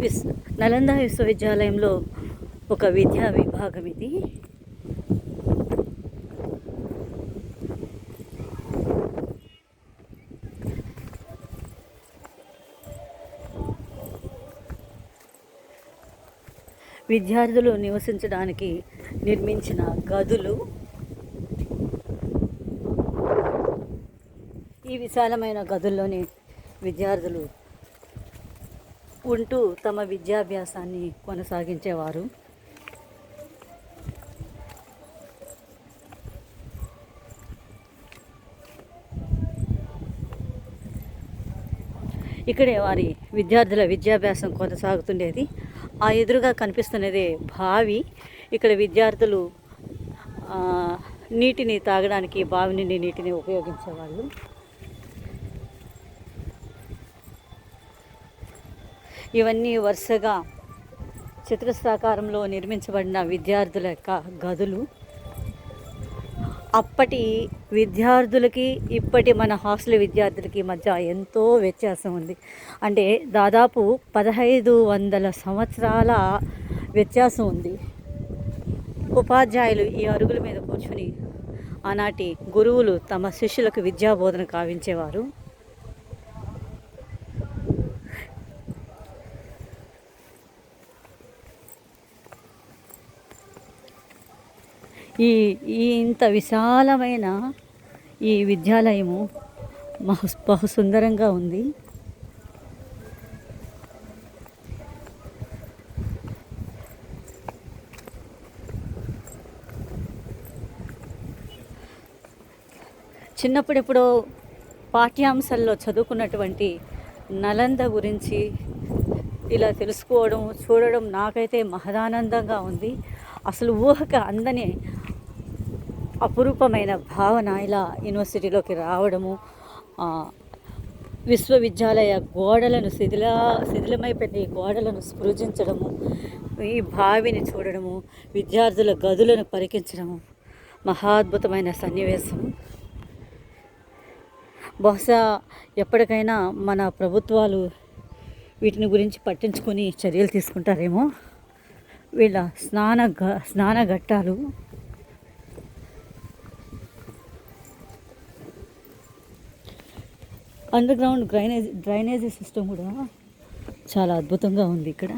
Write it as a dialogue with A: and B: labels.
A: విస్ నలంద విశ్వవిద్యాలయంలో ఒక విద్యా విభాగం ఇది. విద్యార్థులు నివసించడానికి నిర్మించిన గదులు. ఈ విశాలమైన గదుల్లోని విద్యార్థులు ఉంటూ తమ విద్యాభ్యాసాన్ని కొనసాగించేవారు. ఇక్కడే వారి విద్యార్థుల విద్యాభ్యాసం కొనసాగుతుండేది. ఆ ఎదురుగా కనిపిస్తున్నదే బావి. ఇక్కడ విద్యార్థులు నీటిని తాగడానికి బావి నుండి నీటిని ఉపయోగించేవాళ్ళు. ఇవన్నీ వరుసగా చతురస్రాకారంలో నిర్మించబడిన విద్యార్థుల యొక్క గదులు. అప్పటి విద్యార్థులకి ఇప్పటి మన హాస్టల్ విద్యార్థులకి మధ్య ఎంతో వ్యత్యాసం ఉంది. అంటే దాదాపు 1500 సంవత్సరాల వ్యత్యాసం ఉంది. ఉపాధ్యాయులు ఈ అరుగుల మీద కూర్చుని ఆనాటి గురువులు తమ శిష్యులకు విద్యాబోధన కావించేవారు. ఇంత విశాలమైన ఈ విద్యాలయము బహు సుందరంగా ఉంది. చిన్నప్పుడెప్పుడో పాఠ్యాంశాల్లో చదువుకున్నటువంటి నలంద గురించి ఇలా తెలుసుకోవడం, చూడడం నాకైతే మహదానందంగా ఉంది. అసలు ఊహక అందని అపురూపమైన భావన ఇలా యూనివర్సిటీలోకి రావడము, విశ్వవిద్యాలయ గోడలను శిథిలమైపోయిన గోడలను స్పృశించడము, ఈ బావిని చూడడము, విద్యార్థుల గదులను పరికించడము మహాద్భుతమైన సన్నివేశం. బహుశా ఎప్పటికైనా మన ప్రభుత్వాలు వీటిని గురించి పట్టించుకొని చర్యలు తీసుకుంటారేమో. వీళ్ళ స్నాన ఘట్టాలు. అండర్ గ్రౌండ్ డ్రైనేజీ సిస్టమ్ కూడా చాలా అద్భుతంగా ఉంది ఇక్కడ.